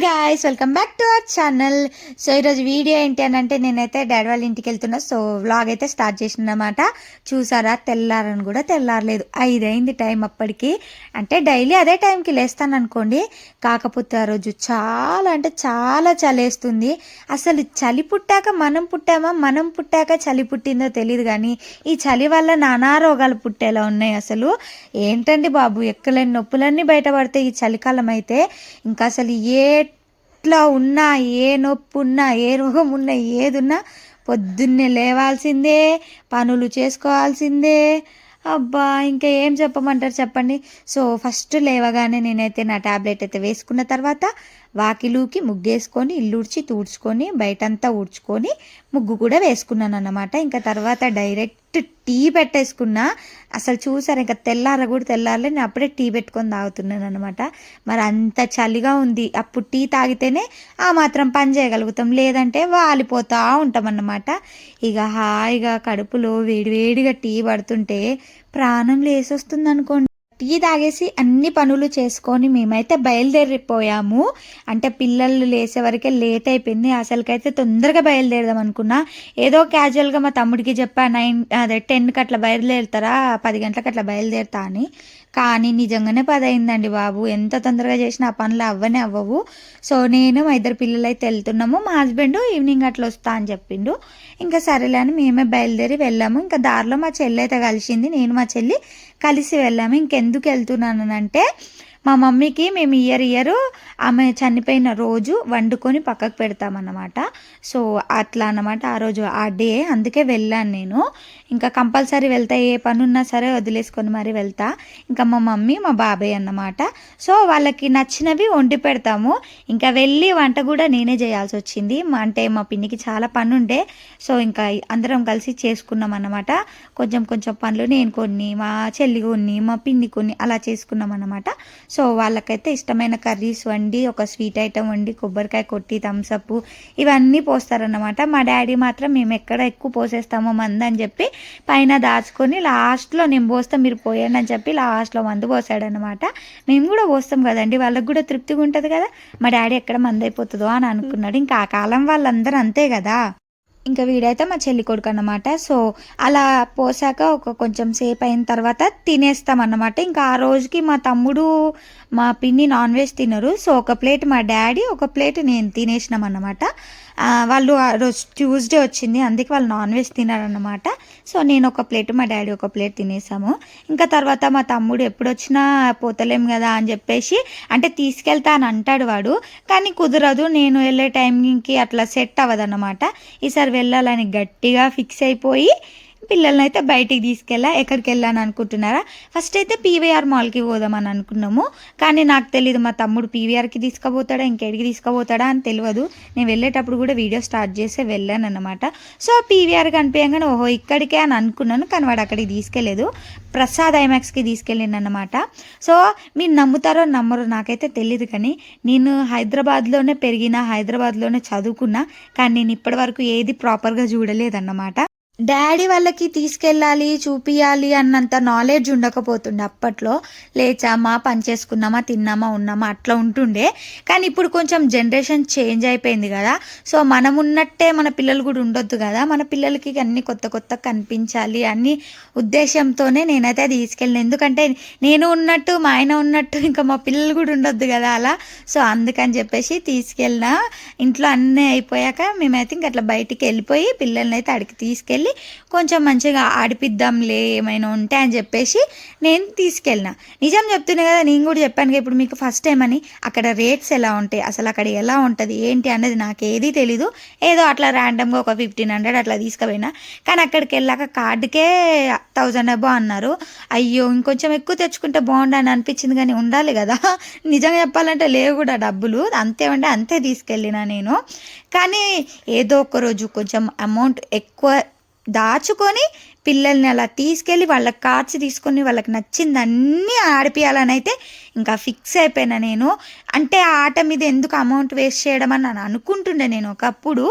Guys, welcome back to our channel. So ఈరోజు video ఏంటి అని అంటే నేనైతే డాడీ వాళ్ళ ఇంటికి వెళ్తున్నా. సో వ్లాగ్ అయితే స్టార్ట్ చేసిన అనమాట. చూసారా, తెల్లారని కూడా తెల్లారలేదు, 5 అయింది టైం అప్పటికి. అంటే డైలీ అదే టైంకి లేస్తాను అనుకోండి, కాకపోతే ఆ రోజు చాలా అంటే చాలా చలేస్తుంది. అసలు చలి పుట్టాక మనం పుట్టామా, మనం పుట్టాక చలి పుట్టిందో తెలియదు, కానీ ఈ చలి వల్ల నానా రోగాలు పుట్టేలా ఉన్నాయి. అసలు ఏంటండి బాబు, ఎక్కలేని నొప్పులన్నీ బయటపడతాయి ఈ చలికాలం అయితే. ఇంకా అసలు ఎట్లా ఉన్నా, ఏ నొప్పి ఉన్నా, ఏ రోగం ఉన్నా, ఏదున్నా పొద్దున్నే లేవాల్సిందే, పనులు చేసుకోవాల్సిందే. అబ్బా, ఇంకా ఏం చెప్పమంటారు చెప్పండి. సో ఫస్ట్ లేవగానే నేనైతే నా ట్యాబ్లెట్ అయితే వేసుకున్న తర్వాత వాకిలుకి ముగ్గేసుకొని, ఇల్లు ఉడ్చి తూడ్చుకొని, బయటంతా ఊడ్చుకొని ముగ్గు కూడా వేసుకున్నాను అన్నమాట. ఇంకా తర్వాత డైరెక్ట్ టీ పెట్టేసుకున్నా. అసలు చూసారు, ఇంకా తెల్లార తెల్లారలే, నేను అప్పుడే టీ పెట్టుకొని తాగుతున్నాను అనమాట. మరి అంత చలిగా ఉంది, అప్పుడు టీ తాగితేనే ఆ మాత్రం పని చేయగలుగుతాం, లేదంటే వాలిపోతూ ఉంటాం అన్నమాట. ఇక హాయిగా కడుపులో వేడివేడిగా టీ పడుతుంటే ప్రాణం లేసొస్తుంది అనుకోండి. టీ తాగేసి అన్ని పనులు చేసుకొని మేమైతే బయలుదేరిపోయాము. అంటే పిల్లలు లేసే వరకే లేట్ అయిపోయింది. అసలుకైతే తొందరగా బయలుదేరదాం అనుకున్నా. ఏదో క్యాజువల్గా మా తమ్ముడికి చెప్పా, 10కి అట్లా బయలుదేరుతారా, 10 గంటలకు అట్లా బయలుదేరుతా అని. కానీ నిజంగానే 10 అయిందండి బాబు. ఎంత తొందరగా చేసినా ఆ పనులు అవ్వవు. సో నేను మా ఇద్దరు పిల్లలు అయితే వెళ్తున్నాము. మా హస్బెండ్ ఈవినింగ్ అట్లా వస్తా అని చెప్పిండు. ఇంకా సరేలే అని మేమే బయలుదేరి వెళ్ళాము. ఇంకా దారిలో మా చెల్లి అయితే కలిసింది, నేను మా చెల్లి కలిసి వెళ్ళాము. ఇంకెందుకు వెళ్తున్నానంటే, మా మమ్మీకి మేము ఇయర్ ఆమె చనిపోయిన రోజు వండుకొని పక్కకు పెడతామన్నమాట. సో అట్లా అన్నమాట ఆ రోజు ఆ డే, అందుకే వెళ్ళాను నేను. ఇంకా కంపల్సరీ వెళ్తా, ఏ పని ఉన్నా సరే వదిలేసుకొని మరీ వెళ్తా. ఇంకా మా మమ్మీ మా బాబాయ్ అన్నమాట. సో వాళ్ళకి నచ్చినవి వండి పెడతాము. ఇంకా వెళ్ళి వంట కూడా నేనే చేయాల్సి వచ్చింది. అంటే మా పిన్నికి చాలా పని ఉండే, సో ఇంకా అందరం కలిసి చేసుకున్నాం అన్నమాట. కొంచెం కొంచెం పనులు నేను కొన్ని, మా చెల్లి కొన్ని, మా పిన్ని కొన్ని అలా చేసుకున్నాం అన్నమాట. సో వాళ్ళకైతే ఇష్టమైన కర్రీస్ వండి, ఒక స్వీట్ ఐటెం వండి, కొబ్బరికాయ కొట్టి, థమ్స్అప్ ఇవన్నీ పోస్తారన్నమాట. మా డాడీ మాత్రం మేము ఎక్కడ ఎక్కువ పోసేస్తామో మందు అని చెప్పి పైన దాచుకొని లాస్ట్లో నేను పోస్తా మీరు పోయండి అని చెప్పి లాస్ట్లో మందు పోసాడనమాట. మేము కూడా పోస్తాం కదండి, వాళ్ళకి కూడా తృప్తిగా ఉంటుంది కదా. మా డాడీ ఎక్కడ మందు అయిపోతుందో అని అనుకున్నాడు. ఇంకా ఆ కాలం వాళ్ళందరూ అంతే కదా. ఇంకా వీడైతే మా చెల్లి కొడుకు అన్నమాట. సో అలా పోసాక కొంచెం సేపు అయిన తర్వాత తినేస్తాం అన్నమాట. ఇంకా ఆ రోజుకి మా తమ్ముడు మా పిన్ని నాన్ వెజ్ తినరు. సో ఒక ప్లేట్ మా డాడీ, ఒక ప్లేట్ నేను తినేసినాం అన్నమాట. వాళ్ళు ఆ రోజు ట్యూస్డే వచ్చింది, అందుకే వాళ్ళు నాన్ వెజ్ తినారన్నమాట. సో నేను ఒక ప్లేట్, మా డాడీ ఒక ప్లేట్ తినేసాము. ఇంకా తర్వాత మా తమ్ముడు ఎప్పుడు వచ్చినా పోతలేం కదా అని చెప్పేసి, అంటే తీసుకెళ్తా అని అంటాడు వాడు, కానీ కుదరదు, నేను వెళ్ళే టైంకి అట్లా సెట్ అవ్వదన్నమాట. ఈసారి వెళ్ళాలని గట్టిగా ఫిక్స్ అయిపోయి పిల్లల్ని అయితే బయటికి ఎక్కడికి వెళ్ళాను అనుకుంటున్నారా, ఫస్ట్ అయితే పీవీఆర్ మాల్కి పోదామని అనుకున్నాము. కానీ నాకు తెలియదు మా తమ్ముడు పీవీఆర్కి తీసుకుపోతాడా ఇంకెడికి తీసుకుపోతాడా అని తెలియదు. నేను వెళ్ళేటప్పుడు కూడా వీడియో స్టార్ట్ చేసి వెళ్ళాను అనమాట. సో పీవీఆర్ కనిపించగానే ఓహో ఇక్కడికే అని అనుకున్నాను, కానీ వాడు అక్కడికి తీసుకెళ్ళలేదు, ప్రసాద్ ఐమాక్స్కి తీసుకెళ్ళిండు అనమాట. సో మీరు నమ్ముతారో నమ్మరో నాకైతే తెలియదు, కానీ నేను హైదరాబాద్లోనే పెరిగిన, హైదరాబాద్లోనే చదువుకున్నా, కానీ నేను ఇప్పటివరకు ఏది ప్రాపర్గా చూడలేదన్నమాట. డాడీ వాళ్ళకి తీసుకెళ్ళాలి, చూపియాలి అన్నంత నాలెడ్జ్ ఉండకపోతుండే అప్పట్లో. లేచామా, పని చేసుకున్నామా, తిన్నామా, ఉన్నామా అట్లా ఉంటుండే. కానీ ఇప్పుడు కొంచెం జనరేషన్ చేంజ్ అయిపోయింది కదా. సో మనం ఉన్నట్టే మన పిల్లలు కూడా ఉండొద్దు కదా, మన పిల్లలకి అన్ని కొత్త కొత్త కనిపించాలి అన్ని ఉద్దేశంతోనే నేనైతే తీసుకెళ్ళిన. ఎందుకంటే నేను ఉన్నట్టు, మా ఆయన ఉన్నట్టు ఇంకా మా పిల్లలు కూడా ఉండొద్దు కదా అలా. సో అందుకని చెప్పేసి తీసుకెళ్ళిన. ఇంట్లో అన్నీ అయిపోయాక మేమైతే ఇంక అట్లా బయటికి వెళ్ళిపోయి పిల్లల్ని అయితే అడిగి తీసుకెళ్ళి కొంచెం మంచిగా ఆడిపిద్దాంలే ఏమైనా ఉంటే అని చెప్పేసి నేను తీసుకెళ్ళిన. నిజం చెప్తున్నా కదా, నేను కూడా చెప్పాను కదా ఇప్పుడు మీకు ఫస్ట్ టైం అని. అక్కడ రేట్స్ ఎలా ఉంటాయి, అసలు అక్కడ ఎలా ఉంటుంది ఏంటి అన్నది నాకు ఏదీ తెలీదు. ఏదో అట్లా ర్యాండమ్గా ఒక 1500 అట్లా తీసుకుపోయినా. కానీ అక్కడికి వెళ్ళాక కార్డుకే 1000 అబో అన్నారు. అయ్యో ఇంకొంచెం ఎక్కువ తెచ్చుకుంటే బాగుండని అనిపించింది, కానీ ఉండాలి కదా. నిజంగా చెప్పాలంటే లేవు కూడా డబ్బులు, అంతే ఉంటే అంతే తీసుకెళ్ళిన నేను. కానీ ఏదో ఒక రోజు కొంచెం అమౌంట్ ఎక్కువ దాచుకొని పిల్లల్ని అలా తీసుకెళ్ళి వాళ్ళకి కార్డ్స్ తీసుకొని వాళ్ళకి నచ్చింది అన్నీ ఆడిపియాలని అయితే ఇంకా ఫిక్స్ అయిపోయినా నేను. అంటే ఆ ఆట మీద ఎందుకు అమౌంట్ వేస్ట్ చేయడం అని నేను అనుకుంటుండే నేను ఒకప్పుడు.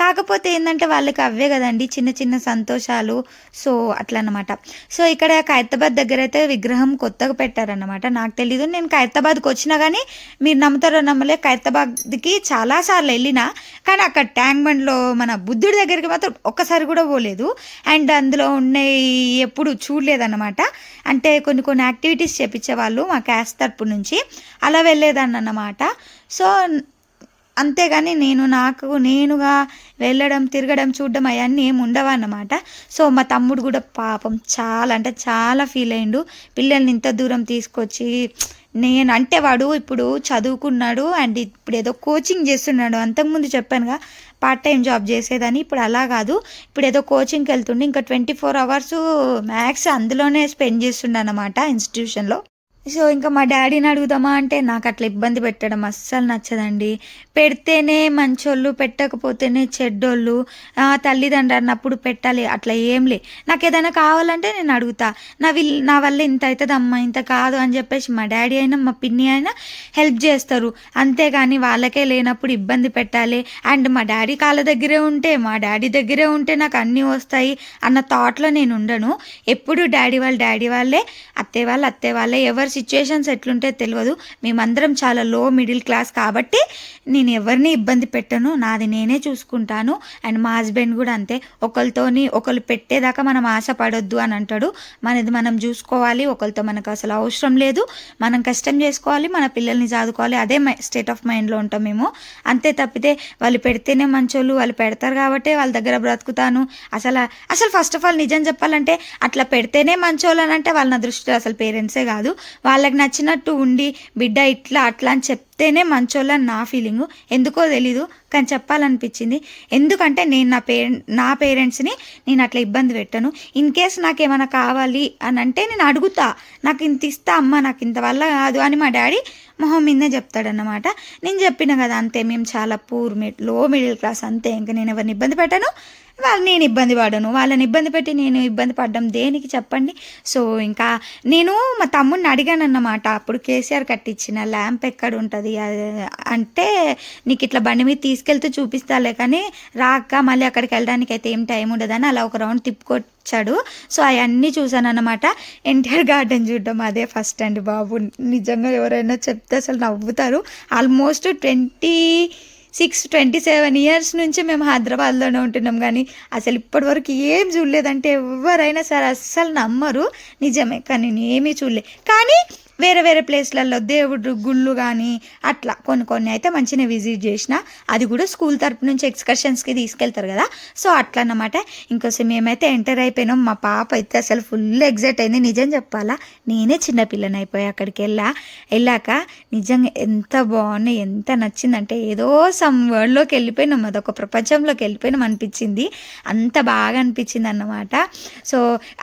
కాకపోతే ఏంటంటే వాళ్ళకి అవే కదండి చిన్న చిన్న సంతోషాలు. సో అట్లా అన్నమాట. సో ఇక్కడ ఖైరతాబాద్ దగ్గర అయితే విగ్రహం కొత్తగా పెట్టారన్నమాట. నాకు తెలీదు, నేను ఖైరతాబాద్కి వచ్చినా కానీ మీరు నమ్ముతారో నమ్మలే, ఖైరతాబాద్కి చాలాసార్లు వెళ్ళినా కానీ అక్కడ ట్యాంక్ బండ్లో మన బుద్ధుడి దగ్గరికి మాత్రం ఒక్కసారి కూడా పోలేదు. అండ్ అందులో ఉన్నాయి ఎప్పుడు చూడలేదన్నమాట. అంటే కొన్ని కొన్ని యాక్టివిటీస్ చేపించేవాళ్ళు మా క్యాస్ట్ తరపు నుంచి, అలా వెళ్ళేదాన్ని అన్నమాట. సో అంతేగాని నేనుగా వెళ్ళడం తిరగడం చూడడం అవన్నీ ఏమి ఉండవన్నమాట. సో మా తమ్ముడు కూడా పాపం చాలా అంటే చాలా ఫీల్ అయ్యిండు, పిల్లల్ని ఇంత దూరం తీసుకొచ్చి. నేను అంటే వాడు ఇప్పుడు చదువుకున్నాడు అండ్ ఇప్పుడు ఏదో కోచింగ్ చేస్తున్నాడు. అంతకుముందు చెప్పానుగా పార్ట్ టైం జాబ్ చేసేదని, ఇప్పుడు అలా కాదు, ఇప్పుడు ఏదో కోచింగ్కి వెళ్తుండే. ఇంకా 24 hours మ్యాక్స్ అందులోనే స్పెండ్ చేస్తుండే అనమాట ఇన్స్టిట్యూషన్లో. సో ఇంకా మా డాడీని అడుగుదామా అంటే నాకు అట్లా ఇబ్బంది పెట్టడం అస్సలు నచ్చదండి. పెడితేనే మంచోళ్ళు, పెట్టకపోతేనే చెడ్డోళ్ళు, తల్లిదండ్రులు అన్నప్పుడు పెట్టాలి, అట్లా ఏంలే. నాకు ఏదైనా కావాలంటే నేను అడుగుతా, నా వల్ల ఇంత అవుతుందమ్మా ఇంత కాదు అని చెప్పేసి మా డాడీ అయినా మా పిన్ని అయినా హెల్ప్ చేస్తారు. అంతేగాని వాళ్ళకే లేనప్పుడు ఇబ్బంది పెట్టాలి. అండ్ మా డాడీ కాళ్ళ దగ్గరే ఉంటే మా డాడీ దగ్గరే ఉంటే నాకు అన్నీ వస్తాయి అన్న థాట్లో నేను ఉండను. ఎప్పుడు డాడీ వాళ్ళే, అత్తే వాళ్ళే. ఎవరి సిచ్యుయేషన్స్ ఎట్లుంటే తెలియదు. మేమందరం చాలా లో మిడిల్ క్లాస్ కాబట్టి నేను ఎవరిని ఇబ్బంది పెట్టను, నాది నేనే చూసుకుంటాను. అండ్ మా హస్బెండ్ కూడా అంతే, ఒకరు పెట్టేదాకా మనం ఆశపడొద్దు అని అంటాడు. మనది మనం చూసుకోవాలి, ఒకరితో మనకు అసలు అవసరం లేదు, మనం కష్టం చేసుకోవాలి, మన పిల్లల్ని చదువుకోవాలి, అదే స్టేట్ ఆఫ్ మైండ్లో ఉంటాం మేము. అంతే తప్పితే వాళ్ళు పెడితేనే మంచోళ్ళు, వాళ్ళు పెడతారు కాబట్టి వాళ్ళ దగ్గర బ్రతుకుతాను అసలు ఫస్ట్ ఆఫ్ ఆల్ నిజం చెప్పాలంటే అట్లా పెడితేనే మంచోళ్ళు అని అంటే వాళ్ళ నా దృష్టిలో అసలు పేరెంట్సే కాదు. వాళ్ళకి నచ్చినట్టు ఉండి బిడ్డ ఇట్లా అట్లా అని చెప్తేనే మంచోళ్ళని నా ఫీలింగు. ఎందుకో తెలీదు కానీ చెప్పాలనిపించింది. ఎందుకంటే నేను నా పేరెంట్స్ని నేను అట్లా ఇబ్బంది పెట్టను. ఇన్ కేస్ నాకేమైనా కావాలి అని అంటే నేను అడుగుతా, నాకు ఇంత ఇస్తా అమ్మ, నాకు ఇంత వల్ల కాదు అని మా డాడీ మొహం మీదే చెప్తాడన్నమాట. నేను చెప్పిన కదా అంతే, మేము చాలా లో మిడిల్ క్లాస్ అంతే. ఇంకా నేను ఎవరిని ఇబ్బంది పెట్టను, నేను ఇబ్బంది పడను. వాళ్ళని ఇబ్బంది పెట్టి నేను ఇబ్బంది పడ్డం దేనికి చెప్పండి. సో ఇంకా నేను మా తమ్ముడిని అడిగాను అన్నమాట, అప్పుడు కేసీఆర్ కట్టించిన ల్యాంప్ ఎక్కడ ఉంటుంది అంటే, నీకు ఇట్లా బండి మీద తీసుకెళ్తూ చూపిస్తాలే కానీ రాక మళ్ళీ అక్కడికి వెళ్ళడానికి అయితే ఏం టైం ఉండదని అలా ఒక రౌండ్ తిప్పుకొచ్చాడు. సో అవన్నీ చూసాను అన్నమాట. ఎన్టీఆర్ గార్డెన్ చూడడం అదే ఫస్ట్ అండి బాబు. నిజంగా ఎవరైనా చెప్తే అసలు నవ్వుతారు. ఆల్మోస్ట్ 27 years నుంచి మేము హైదరాబాద్లోనే ఉంటున్నాం కానీ అసలు ఇప్పటివరకు ఏం చూడలేదంటే ఎవరైనా సరే అస్సలు నమ్మరు. నిజమే, కానీ నేను ఏమీ చూడలే. కానీ వేరే ప్లేస్లలో దేవుడు గుళ్ళు కానీ అట్లా కొన్ని అయితే మంచిగా విజిట్ చేసిన, అది కూడా స్కూల్ తరపు నుంచి ఎక్స్కర్షన్స్కి తీసుకెళ్తారు కదా. సో అట్లా అన్నమాట. ఇంకోసం మేమైతే ఎంటర్ అయిపోయినాం. మా పాప అయితే అసలు ఫుల్ ఎగ్జైట్ అయింది. నిజం చెప్పాలా, నేనే చిన్నపిల్లని అయిపోయా అక్కడికి వెళ్ళాక. నిజంగా ఎంత బాగున్నాయి, ఎంత నచ్చిందంటే ఏదో సమ్ వరల్డ్లోకి వెళ్ళిపోయినాం, అదొక ప్రపంచంలోకి వెళ్ళిపోయినాం అనిపించింది. అంత బాగా అనిపించింది అన్నమాట. సో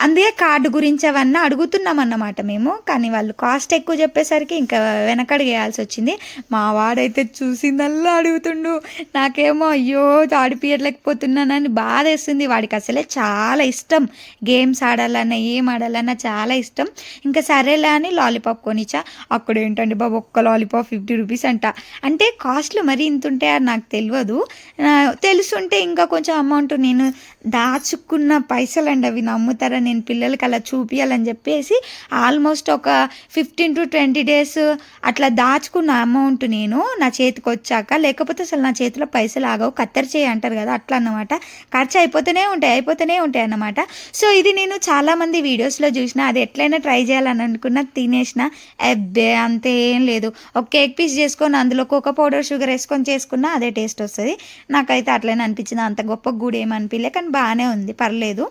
అందుకే కార్డు గురించి అవన్నీ అడుగుతున్నాం అన్నమాట మేము. కానీ వాళ్ళు కాస్ట్ ఎక్కువ చెప్పేసరికి ఇంకా వెనకడుగు వేయాల్సి వచ్చింది. మా వాడైతే చూసిందల్లా అడుగుతుండు. నాకేమో అయ్యో ఆడిపియలేకపోతున్నానని బాధ వేస్తుంది. వాడికి అసలే చాలా ఇష్టం గేమ్స్ ఆడాలన్నా ఏం ఆడాలన్నా చాలా ఇష్టం. ఇంకా సరేలే అని లాలీపాప్ కొనిచ్చా. అక్కడ ఏంటండి బాబు, ఒక్క లాలీపాప్ 50 rupees అంట. అంటే కాస్ట్లు మరీ ఇంత ఉంటాయి అని నాకు తెలియదు. తెలుసుంటే ఇంకా కొంచెం అమౌంట్ నేను దాచుకున్న పైసలండి, అవి నమ్ముతారా, నేను పిల్లలకి అలా చూపించాలని చెప్పేసి ఆల్మోస్ట్ ఒక 15 to 20 days అట్లా దాచుకున్న అమౌంట్ నేను నా చేతికి వచ్చాక. లేకపోతే అసలు నా చేతిలో పైసలు ఆగవు, కత్తెర చేయి అంటారు కదా అట్లా అన్నమాట. ఖర్చు అయిపోతూనే ఉంటాయి అన్నమాట. సో ఇది నేను చాలామంది వీడియోస్లో చూసిన, అది ఎట్లయినా ట్రై చేయాలని అనుకున్నా, తినేసిన. అబ్బే అంతేం లేదు, ఒక కేక్ పీస్ చేసుకొని అందులో కోకో పౌడర్ షుగర్ వేసుకొని చేసుకున్నా అదే టేస్ట్ వస్తుంది. నాకైతే అట్లనే అనిపించింది, అంత గొప్ప కూడా ఏమనిపించలే, కానీ బాగానే ఉంది, పర్లేదు.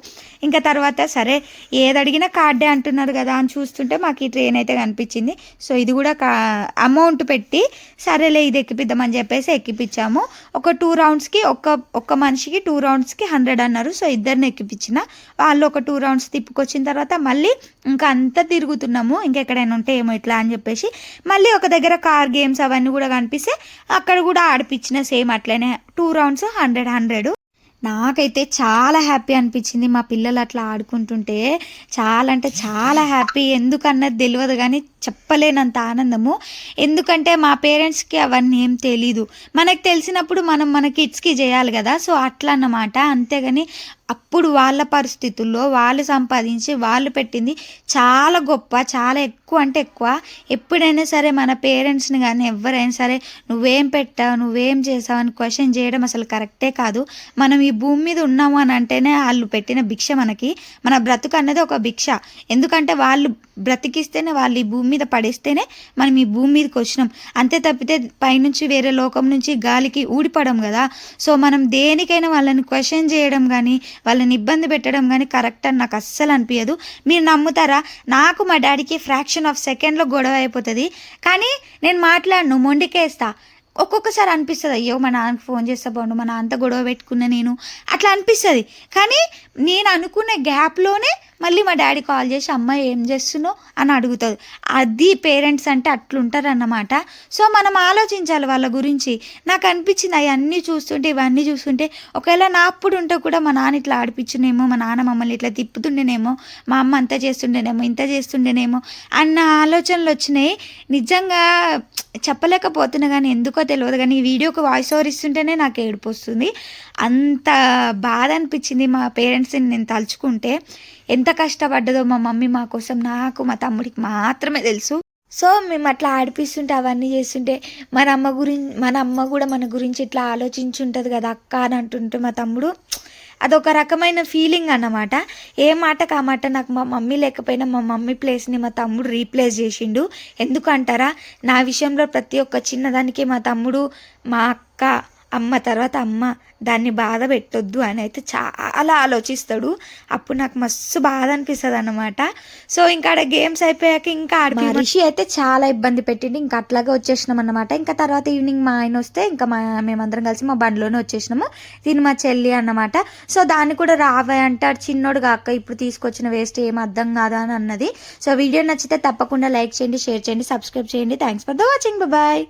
ఇంకా తర్వాత సరే ఏది అడిగినా కార్డే అంటున్నారు కదా అని చూస్తుంటే మాకు ఈ ట్రైన్ అయితే కనిపించింది. సో ఇది కూడా అమౌంట్ పెట్టి సరేలే ఇది ఎక్కిపిద్దామని చెప్పేసి ఎక్కిపించాము. ఒక 2 roundsకి ఒక్క మనిషికి 2 roundsకి 100 అన్నారు. సో ఇద్దరిని ఎక్కిపించిన. వాళ్ళు ఒక 2 rounds తిప్పుకొచ్చిన తర్వాత మళ్ళీ ఇంకా అంతా తిరుగుతున్నాము, ఇంకెక్కడైనా ఉంటే ఏమో ఇట్లా అని చెప్పేసి మళ్ళీ ఒక దగ్గర కార్ గేమ్స్ అవన్నీ కూడా కనిపిస్తే అక్కడ కూడా ఆడిపించిన సేమ్ అట్లనే 2 rounds 100. నాకైతే చాలా హ్యాపీ అనిపించింది మా పిల్లలు అట్లా ఆడుకుంటుంటే. చాలా అంటే చాలా హ్యాపీ. ఎందుకన్నది తెలియదు కానీ చెప్పలేనంత ఆనందము. ఎందుకంటే మా పేరెంట్స్కి అవన్నీ ఏం తెలీదు. మనకు తెలిసినప్పుడు మనం మన కిడ్స్కి చేయాలి కదా. సో అట్లా అన్నమాట. అంతేగాని అప్పుడు వాళ్ళ పరిస్థితుల్లో వాళ్ళు సంపాదించి వాళ్ళు పెట్టింది చాలా గొప్ప, చాలా ఎక్కువ అంటే ఎక్కువ. ఎప్పుడైనా సరే మన పేరెంట్స్ని కానీ ఎవరైనా సరే నువ్వేం పెట్టావు, నువ్వేం చేసావు అని క్వశ్చన్ చేయడం అసలు కరెక్టే కాదు. మనం ఈ భూమి మీద ఉన్నాము అని అంటేనే వాళ్ళు పెట్టిన భిక్ష మనకి. మన బ్రతుకు అన్నది ఒక భిక్ష. ఎందుకంటే వాళ్ళు బ్రతికిస్తేనే, వాళ్ళు ఈ భూమి మీద పడేస్తేనే మనం ఈ భూమి మీదకి వచ్చినాం. అంతే తప్పితే పైనుంచి వేరే లోకం నుంచి గాలికి ఊడిపడం కదా. సో మనం దేనికైనా వాళ్ళని క్వశ్చన్ చేయడం కానీ వాళ్ళని ఇబ్బంది పెట్టడం కానీ కరెక్ట్ అని నాకు అస్సలు అనిపించదు. మీరు నమ్ముతారా, నాకు మా డాడీకి ఫ్రాక్షన్ ఆఫ్ సెకండ్లో గొడవ అయిపోతుంది. కానీ నేను మాట్లాడను, మొండికేస్తా. ఒక్కొక్కసారి అనిపిస్తుంది, అయ్యో మా నాన్నకి ఫోన్ చేస్తా బాగుండు, మా నాన్నతో గొడవ పెట్టుకున్నా నేను, అట్లా అనిపిస్తుంది. కానీ నేను అనుకునే గ్యాప్లోనే మళ్ళీ మా డాడీ కాల్ చేసి అమ్మ ఏం చేస్తున్నావు అని అడుగుతుంది. అది పేరెంట్స్ అంటే అట్లుంటారన్నమాట. సో మనం ఆలోచించాలి వాళ్ళ గురించి. నాకు అనిపించింది అవన్నీ చూస్తుంటే, ఇవన్నీ చూస్తుంటే ఒకవేళ నా అప్పుడు ఉంటే కూడా మా నాన్న ఇట్లా ఆడిపించునేమో, మా నాన్న మమ్మల్ని ఇట్లా తిప్పుతుండేనేమో, మా అమ్మ అంత చేస్తుండేనేమో, ఇంత చేస్తుండేనేమో అన్న ఆలోచనలు వచ్చినాయి. నిజంగా చెప్పలేకపోతున్నా కానీ ఎందుకో తెలియదు కానీ ఈ వీడియోకి వాయిస్ ఓవర్ ఇస్తుంటేనే నాకు ఏడుపు వస్తుంది. అంత బాధ అనిపించింది మా పేరెంట్స్ని నేను తలుచుకుంటే. ఎంత కష్టపడ్డదో మా మమ్మీ మా కోసం, నాకు మా తమ్ముడికి మాత్రమే తెలుసు. సో మేము అట్లా ఆడిపిస్తుంటే అవన్నీ చేస్తుంటే మన అమ్మ కూడా మన గురించి ఇట్లా ఆలోచించుంటుంది కదా అక్క అని అంటుంటే మా తమ్ముడు, అదొక రకమైన ఫీలింగ్ అన్నమాట. ఏ మాటకు ఆ మాట నాకు మా మమ్మీ లేకపోయినా మా మమ్మీ ప్లేస్ని మా తమ్ముడు రీప్లేస్ చేసిండు. ఎందుకంటారా, నా విషయంలో ప్రతి ఒక్క చిన్నదానికి మా తమ్ముడు, మా అక్క, అమ్మ తర్వాత అమ్మ దాన్ని బాధ పెట్టొద్దు అని అయితే చాలా ఆలోచిస్తాడు. అప్పుడు నాకు మస్తు బాధ అనిపిస్తుంది అన్నమాట. సో ఇంకా ఆడ గేమ్స్ అయిపోయాక ఇంకా రిషి అయితే చాలా ఇబ్బంది పెట్టిండు. ఇంకా అట్లాగే వచ్చేసినాం అన్నమాట. ఇంకా తర్వాత ఈవినింగ్ మా ఆయన వస్తే ఇంకా మేమందరం కలిసి మా బండిలోనే వచ్చేసినాము. దీని మా చెల్లి అన్నమాట. సో దాన్ని కూడా రావే అంటాడు, చిన్నోడు కాక ఇప్పుడు తీసుకొచ్చిన వేస్ట్ ఏం అర్థం కాదా అని అన్నది. సో వీడియో నచ్చితే తప్పకుండా లైక్ చేయండి, షేర్ చేయండి, సబ్స్క్రైబ్ చేయండి. Thanks for the watching. Bye.